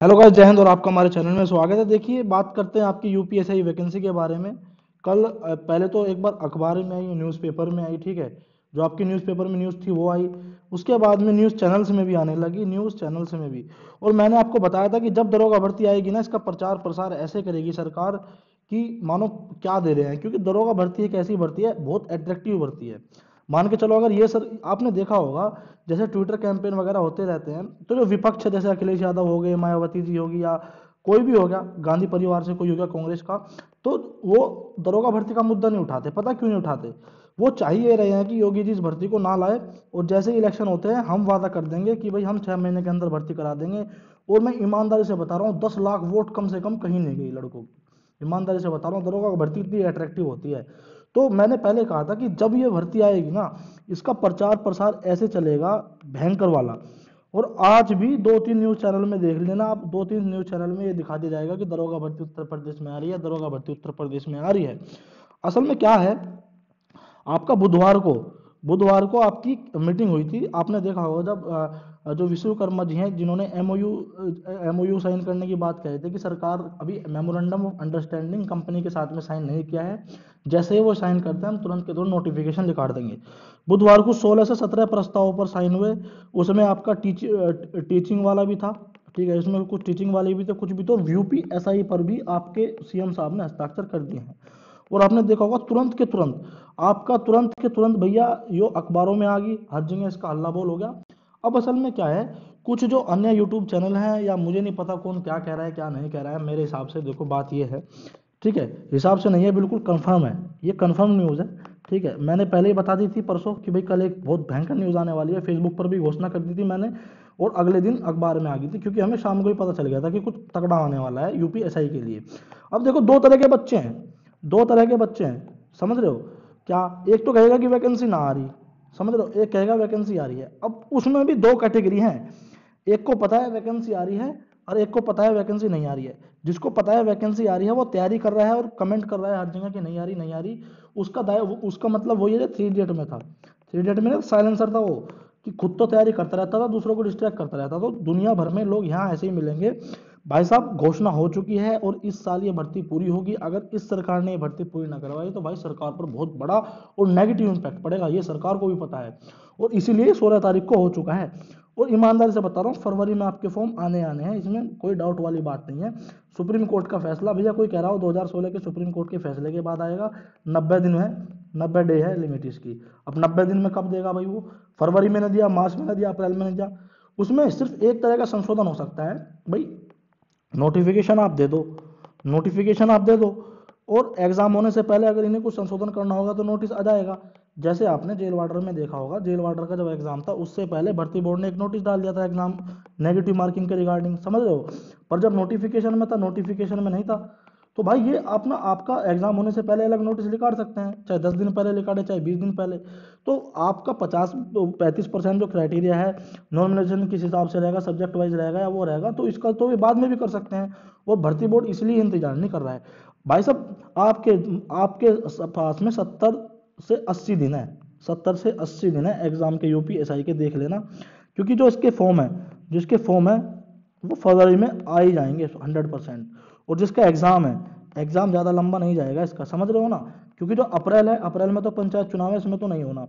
Hello guys, जय हिंद और आपका हमारे चैनल में स्वागत है। देखिए, बात करते हैं आपकी यूपीएससी वैकेंसी के बारे में। कल पहले तो एक बार अखबार में आई, न्यूज़पेपर में आई, ठीक है। जो आपकी न्यूज़पेपर में न्यूज़ थी वो आई। उसके बाद में न्यूज़ चैनल्स में भी आने लगी, न्यूज़ चैनल्स में भी। और मैंने आपको बताया था कि जब दरोगा भर्ती आएगी ना, इसका प्रचार प्रसार ऐसे करेगी सरकार कि मानो क्या दे रहे हैं। क्योंकि दरोगा भर्ती एक ऐसी भर्ती है, बहुत अट्रैक्टिव भर्ती है। मान के चलो, अगर ये सर आपने देखा होगा, जैसे ट्विटर कैंपेन वगैरह होते रहते हैं, तो जो विपक्ष है, जैसे अखिलेश यादव हो गए, मायावती जी होगी, या कोई भी हो गया, गांधी परिवार से कोई हो गया, कांग्रेस का, तो वो दरोगा भर्ती का मुद्दा नहीं उठाते। पता क्यों नहीं उठाते? वो चाहिए रहे हैं कि योगी जी इस भर्ती को ना लाए। और जैसे ही इलेक्शन होते हैं, हम वादा कर देंगे कि भाई हम 6 महीने के अंदर भर्ती करा देंगे। और मैं ईमानदारी से बता रहा हूँ, 10 लाख वोट कम से कम कहीं नहीं गई लड़कों की। ईमानदारी से बता रहा हूँ, दरोगा भर्ती इतनी अट्रैक्टिव होती है। तो मैंने पहले कहा था कि जब ये भर्ती आएगी ना, इसका प्रचार प्रसार ऐसे चलेगा, भयंकर वाला। और आज भी 2-3 न्यूज़ चैनल में देख लेना आप, 2-3 न्यूज़ चैनल में ये दिखा दिया जाएगा कि दरोगा भर्ती उत्तर प्रदेश में आ रही है, दरोगा भर्ती उत्तर प्रदेश में आ रही है। असल में क्या है, आपका बुधवार को आपकी मीटिंग हुई थी। आपने देखा होगा, जब जो विश्वकर्मा जी हैं, जिन्होंने एमओयू साइन करने की बात कही थी कि सरकार अभी मेमोरेंडम ऑफ अंडरस्टैंडिंग कंपनी के साथ में साइन नहीं किया है, जैसे ही वो साइन करते हैं हम तुरंत के तुरंत नोटिफिकेशन निकाल देंगे। बुधवार को 16 से 17 प्रस्तावों पर साइन हुए। उसमें आपका टीचिंग वाला भी था, ठीक है। इसमें कुछ टीचिंग वाले भी थे, कुछ भी। तो यूपीएसआई पर भी आपके सीएम साहब ने हस्ताक्षर कर दिए हैं। और आपने देखा होगा, तुरंत के तुरंत, आपका तुरंत के तुरंत भैया, यो अखबारों में आ गई, हर जगह इसका हल्ला बोल हो गया। अब असल में क्या है, कुछ जो अन्य यूट्यूब चैनल हैं, या मुझे नहीं पता कौन क्या कह रहा है क्या नहीं कह रहा है, मेरे हिसाब से देखो बात ये है, ठीक है, हिसाब से नहीं है, बिल्कुल कंफर्म है, ये कंफर्म न्यूज़ है, ठीक है। मैंने पहले ही बता दी थी परसों कि भाई कल एक बहुत भयंकर न्यूज़ आने वाली है, फेसबुक पर भी घोषणा कर दी थी मैंने। और अगले दिन अखबार में आ गई थी, क्योंकि हमें शाम को ही पता चल गया था कि कुछ तगड़ा आने वाला है यूपीएसआई के लिए। अब देखो, दो तरह के बच्चे हैं, दो तरह के बच्चे हैं, समझ रहे हो क्या? एक तो कहेगा कि वैकेंसी ना आ रही, समझ रहे हो, एक कहेगा वैकेंसी आ रही है। अब उसमें भी दो कैटेगरी हैं, एक को पता है वैकेंसी आ रही है, और एक को पता है वैकेंसी नहीं आ रही है। जिसको पता है वैकेंसी आ रही है, वो तैयारी कर रहा है और कमेंट कर रहा है हर जगह कि नहीं आ रही, नहीं आ रही। उसका मतलब वही है जो 3 इडियट में था। 3 इडियट में साइलेंसर था वो, कि खुद तो तैयारी करता रहता था, दूसरों को डिस्ट्रैक्ट करता रहता था। तो दुनिया भर में लोग यहाँ ऐसे ही मिलेंगे। भाई साहब, घोषणा हो चुकी है और इस साल ये भर्ती पूरी होगी। अगर इस सरकार ने ये भर्ती पूरी ना करवाई तो भाई सरकार पर बहुत बड़ा और नेगेटिव इम्पैक्ट पड़ेगा, ये सरकार को भी पता है। और इसीलिए 16 तारीख को हो चुका है। और ईमानदारी से बता रहा हूँ, फरवरी में आपके फॉर्म आने आने हैं, इसमें कोई डाउट वाली बात नहीं है। सुप्रीम कोर्ट का फैसला, भैया कोई कह रहा हो 2016 के सुप्रीम कोर्ट के फैसले के बाद आएगा, 90 दिन है, 90 डे है लिमिट इसकी। अब 90 दिन में कब देगा भाई वो? फरवरी में नहीं दिया, मार्च में नहीं दिया, अप्रैल में नहीं दिया। उसमें सिर्फ एक तरह का संशोधन हो सकता है भाई, नोटिफिकेशन आप दे दो, नोटिफिकेशन आप दे दो, और एग्जाम होने से पहले अगर इन्हें कुछ संशोधन करना होगा तो नोटिस आ जाएगा। जैसे आपने जेल वार्डर में देखा होगा, जेल वार्डर का जब एग्जाम था, उससे पहले भर्ती बोर्ड ने एक नोटिस डाल दिया था एग्जाम नेगेटिव मार्किंग के रिगार्डिंग, समझ रहे हो। पर जब नोटिफिकेशन में था, नोटिफिकेशन में नहीं था। तो भाई ये अपना आपका एग्जाम होने से पहले अलग नोटिस निकाल सकते हैं, चाहे 10 दिन पहले निकाले, चाहे 20 दिन पहले। तो आपका 35% जो क्राइटेरिया है, नॉमिनेशन किस हिसाब से रहेगा, सब्जेक्ट वाइज रहेगा या वो रहेगा, तो इसका तो ये बाद में भी कर सकते हैं। और भर्ती बोर्ड इसलिए इंतजार नहीं कर रहा है भाई साहब। आपके आपके पास में 70 से 80 दिन है, 70 से 80 दिन है एग्जाम के, यूपीएसआई के, देख लेना। क्योंकि जो इसके फॉर्म है, जिसके फॉर्म है, वो फरवरी में आ ही जाएंगे 100%। और जिसका एग्जाम है, एग्जाम ज़्यादा लंबा नहीं जाएगा इसका, समझ रहे हो ना। क्योंकि जो अप्रैल है, अप्रैल में तो पंचायत चुनाव है, इसमें तो नहीं होना।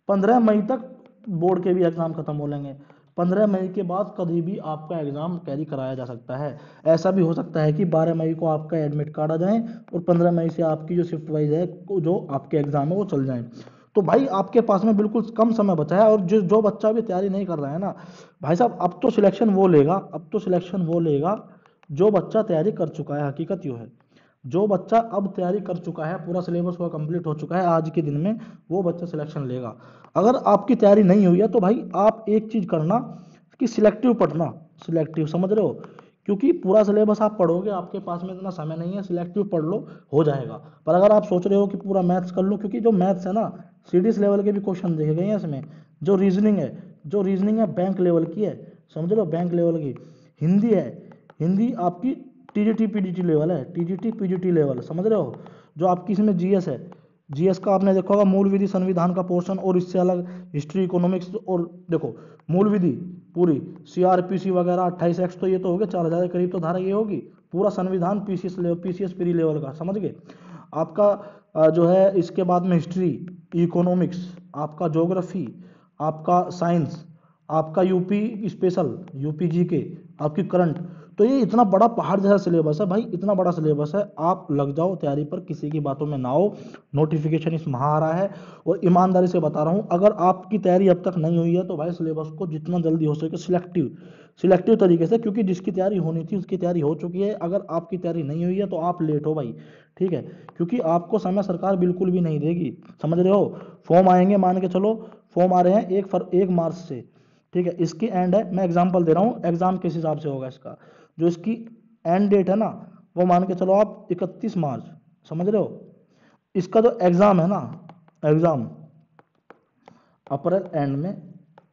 15 मई तक बोर्ड के भी एग्जाम खत्म हो लेंगे। 15 मई के बाद कभी भी आपका एग्जाम कैरी कराया जा सकता है। ऐसा भी हो सकता है कि 12 मई को आपका एडमिट कार्ड आ जाए, और 15 मई से आपकी जो शिफ्ट वाइज है, जो आपके एग्जाम है, वो चल जाए। तो भाई आपके पास में बिल्कुल कम समय बचा है। और जो बच्चा भी तैयारी नहीं कर रहा है ना, भाई साहब, अब तो सिलेक्शन वो लेगा, अब तो सिलेक्शन वो लेगा जो बच्चा तैयारी कर चुका है। हकीकत यो है, जो बच्चा अब तैयारी कर चुका है, पूरा सिलेबस हुआ कंप्लीट हो चुका है आज के दिन में, वो बच्चा सिलेक्शन लेगा। अगर आपकी तैयारी नहीं हुई है तो भाई आप एक चीज करना, कि सिलेक्टिव पढ़ना, सिलेक्टिव, समझ रहे हो। क्योंकि पूरा सिलेबस आप पढ़ोगे, आपके पास में इतना समय नहीं है, सिलेक्टिव पढ़ लो, हो जाएगा। पर अगर आप सोच रहे हो कि पूरा मैथ्स कर लो, क्योंकि जो मैथ्स है ना, सीडीएस लेवल के भी क्वेश्चन देखे गए हैं इसमें। जो रीजनिंग है, जो रीजनिंग है बैंक लेवल की है, समझ लो, बैंक लेवल की। हिंदी है, हिंदी आपकी टीजीटी पीजीटी लेवल है, टीजीटी पीजीटी लेवल, समझ रहे हो। जो आपकी इसमें जीएस है, जीएस का आपने देखा होगा, मूल विधि संविधान का पोर्शन, और इससे अलग हिस्ट्री, इकोनॉमिक्स। और देखो, मूल विधि पूरी सीआरपीसी वगैरह 28 एक्ट, तो ये तो हो गया 4,000 के करीब तो धारा ये होगी। पूरा संविधान पीसीएस प्री लेवल का, समझ गए। आपका जो है इसके बाद में हिस्ट्री, इकोनॉमिक्स, आपका ज्योग्राफी, आपका साइंस, आपका यूपी स्पेशल, यूपी जीके, आपकी करंट। तो ये इतना बड़ा पहाड़ जैसा सिलेबस है भाई, इतना बड़ा सिलेबस है। आप लग जाओ तैयारी पर, किसी की बातों में ना आओ। नोटिफिकेशन इस महा आ रहा है, और ईमानदारी से बता रहा हूँ, अगर आपकी तैयारी अब तक नहीं हुई है तो भाई सिलेबस को जितना जल्दी हो सके सिलेक्टिव तरीके से, क्योंकि जिसकी तैयारी होनी थी उसकी तैयारी हो चुकी है। अगर आपकी तैयारी नहीं हुई है तो आप लेट हो भाई, ठीक है, क्योंकि आपको समय सरकार बिल्कुल भी नहीं देगी, समझ रहे हो। फॉर्म आएंगे, मान के चलो फॉर्म आ रहे हैं 1 मार्च से, ठीक है, इसकी एंड है, मैं एग्जाम्पल दे रहा हूँ, एग्जाम किस हिसाब से होगा इसका, जो इसकी एंड डेट है ना, वो मान के चलो आप 31 मार्च, समझ रहे हो। इसका जो एग्जाम है ना, एग्जाम अप्रैल एंड में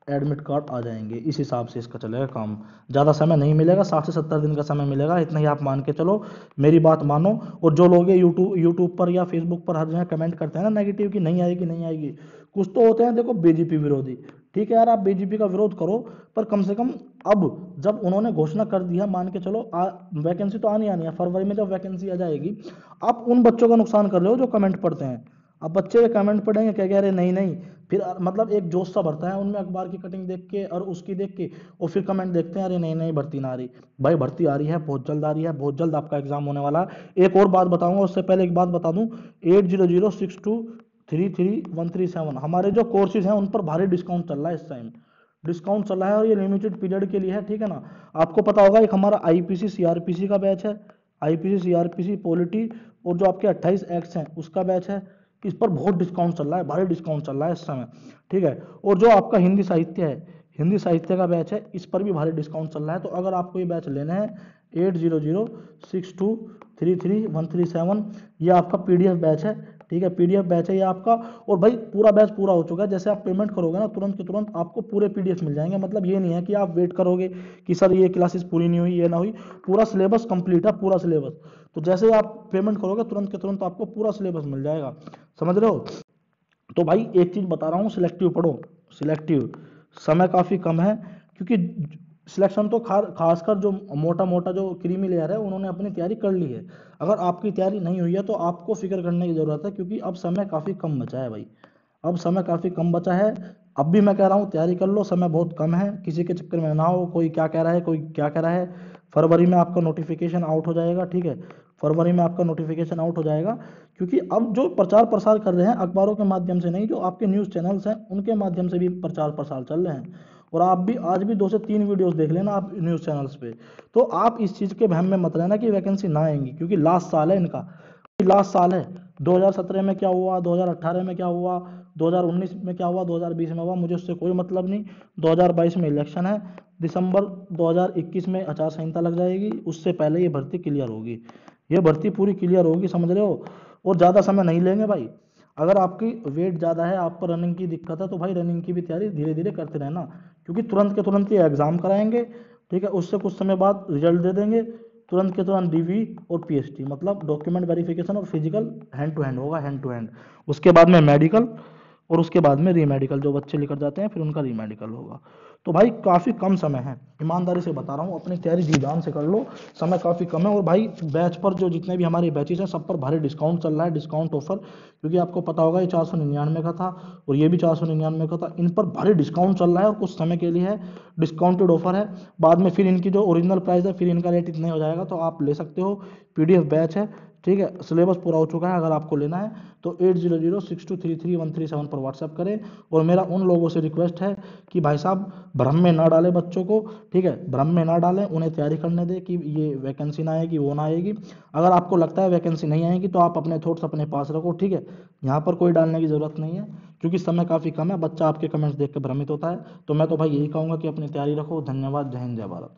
एडमिट कार्ड आ जाएंगे, इस हिसाब से इसका चलेगा काम। ज़्यादा समय नहीं मिलेगा, 60 से 70 दिन का समय मिलेगा, इतना ही आप मान के चलो, मेरी बात मानो। और जो लोग यूट्यूब पर या फेसबुक पर हर जगह कमेंट करते हैं ना नेगेटिव की नहीं आएगी नहीं आएगी, कुछ तो होते हैं देखो बीजेपी विरोधी, ठीक है यार, आप बीजेपी का विरोध करो, पर कम से कम अब जब उन्होंने घोषणा कर दिया, मान के चलो वैकेंसी तो आनी है, फरवरी में जब वैकेंसी आ जाएगी, आप उन बच्चों का नुकसान कर रहे हो जो कमेंट पढ़ते हैं। अब बच्चे ये कमेंट पढ़ेंगे, क्या कह रहे नहीं नहीं, फिर मतलब एक जोश सा भरता है उनमें, अखबार की कटिंग देख के और उसकी देख के, और फिर कमेंट देखते हैं अरे नहीं नहीं भर्ती ना आ रही। भाई भर्ती आ रही है, बहुत जल्द आ रही है, बहुत जल्द आपका एग्जाम होने वाला है। एक और बात बताऊंगा, उससे पहले एक बात बता दूं, 8006233137 हमारे जो कोर्सेज हैं उन पर भारी डिस्काउंट चल रहा है इस टाइम, डिस्काउंट चल रहा है, और ये लिमिटेड पीरियड के लिए है, ठीक है ना। आपको पता होगा एक हमारा आईपीसी सीआरपीसी का बैच है, आईपीसी सीआरपीसी पॉलिटी, और जो आपके 28 एक्ट्स हैं उसका बैच है, इस पर बहुत डिस्काउंट चल रहा है, भारी डिस्काउंट चल रहा है इस समय, ठीक है। और जो आपका हिंदी साहित्य है, हिंदी साहित्य का बैच है, इस पर भी भारी डिस्काउंट चल रहा है। तो अगर आपको ये बैच लेना है 8006233137, ये आपका पीडीएफ बैच है, ठीक है, पीडीएफ बैच है ये आपका। और भाई पूरा बैच पूरा हो चुका है, जैसे आप पेमेंट करोगे ना तुरंत के तुरंत आपको पूरे पीडीएफ मिल जाएंगे। मतलब ये नहीं है कि आप वेट करोगे कि सर ये क्लासेस पूरी नहीं हुई, ये ना हुई, पूरा सिलेबस कंप्लीट है, पूरा सिलेबस। तो जैसे ही आप पेमेंट करोगे तुरंत के तुरंत आपको पूरा सिलेबस मिल जाएगा, समझ रहे हो। तो भाई एक चीज बता रहा हूँ, सिलेक्टिव पढ़ो, सिलेक्टिव, समय काफी कम है, क्योंकि सिलेक्शन तो खासकर जो मोटा मोटा जो क्रीमी लेयर है उन्होंने अपनी तैयारी कर ली है। अगर आपकी तैयारी नहीं हुई है तो आपको फिक्र करने की जरूरत है, क्योंकि अब समय काफी कम बचा है भाई, अब समय काफी कम बचा है। अब भी मैं कह रहा हूँ तैयारी कर लो, समय बहुत कम है, किसी के चक्कर में ना हो, कोई क्या कह रहा है कोई क्या कह रहा है। फरवरी में आपका नोटिफिकेशन आउट हो जाएगा, ठीक है, फरवरी में आपका नोटिफिकेशन आउट हो जाएगा, क्योंकि अब जो प्रचार प्रसार कर रहे हैं अखबारों के माध्यम से नहीं, जो आपके न्यूज़ चैनल्स हैं उनके माध्यम से भी प्रचार प्रसार चल रहे हैं। और आप भी आज भी 2 से 3 वीडियोस देख लेना आप न्यूज़ चैनल्स पे। तो आप इस चीज़ के वहम में मत रहना कि वैकेंसी ना आएंगी, क्योंकि लास्ट साल है इनका, लास्ट साल है। 2017 में क्या हुआ, 2018 में क्या हुआ, 2019 में क्या हुआ, 2020 में हुआ, मुझे उससे कोई मतलब नहीं। 2022 में इलेक्शन है, दिसंबर 2021 में आचार संहिता लग जाएगी, उससे पहले ये भर्ती क्लियर होगी, ये भर्ती पूरी क्लियर होगी, समझ रहे हो। और ज़्यादा समय नहीं लेंगे भाई। अगर आपकी वेट ज़्यादा है, आप पर रनिंग की दिक्कत है, तो भाई रनिंग की भी तैयारी धीरे धीरे करते रहना, क्योंकि तुरंत के तुरंत ये एग्ज़ाम कराएंगे, ठीक है, उससे कुछ समय बाद रिजल्ट दे देंगे, तुरंत के तुरंत डीवी और पीएचडी, मतलब डॉक्यूमेंट वेरिफिकेशन और फिजिकल हैंड टू हैंड होगा, हैंड टू हैंड। उसके बाद में मेडिकल, और उसके बाद में रीमेडिकल, जो बच्चे लेकर जाते हैं फिर उनका रीमेडिकल होगा। तो भाई काफ़ी कम समय है, ईमानदारी से बता रहा हूँ, अपनी तैयारी जी जान से कर लो, समय काफ़ी कम है। और भाई बैच पर जो जितने भी हमारे बैचेस हैं सब पर भारी डिस्काउंट चल रहा है, डिस्काउंट ऑफर, क्योंकि आपको पता होगा ये 499 का था और ये भी 499 का था, इन पर भारी डिस्काउंट चल रहा है और कुछ समय के लिए है, डिस्काउंटेड ऑफर है। बाद में फिर इनकी जो ओरिजिनल प्राइस है फिर इनका रेट इतना हो जाएगा, तो आप ले सकते हो। पीडीएफ बैच है, ठीक है, सिलेबस पूरा हो चुका है। अगर आपको लेना है तो 8006233137 पर व्हाट्सएप करें। और मेरा उन लोगों से रिक्वेस्ट है कि भाई साहब भ्रम में ना डालें बच्चों को, ठीक है, भ्रम में ना डालें, उन्हें तैयारी करने दें कि ये वैकेंसी ना आएगी वो ना आएगी। अगर आपको लगता है वैकेंसी नहीं आएगी तो आप अपने थॉट्स अपने पास रखो, ठीक है, यहाँ पर कोई डालने की ज़रूरत नहीं है, क्योंकि समय काफ़ी कम है, बच्चा आपके कमेंट्स देख के भ्रमित होता है। तो मैं तो भाई यही कहूँगा कि अपनी तैयारी रखो। धन्यवाद, जय हिंद, जय भारत।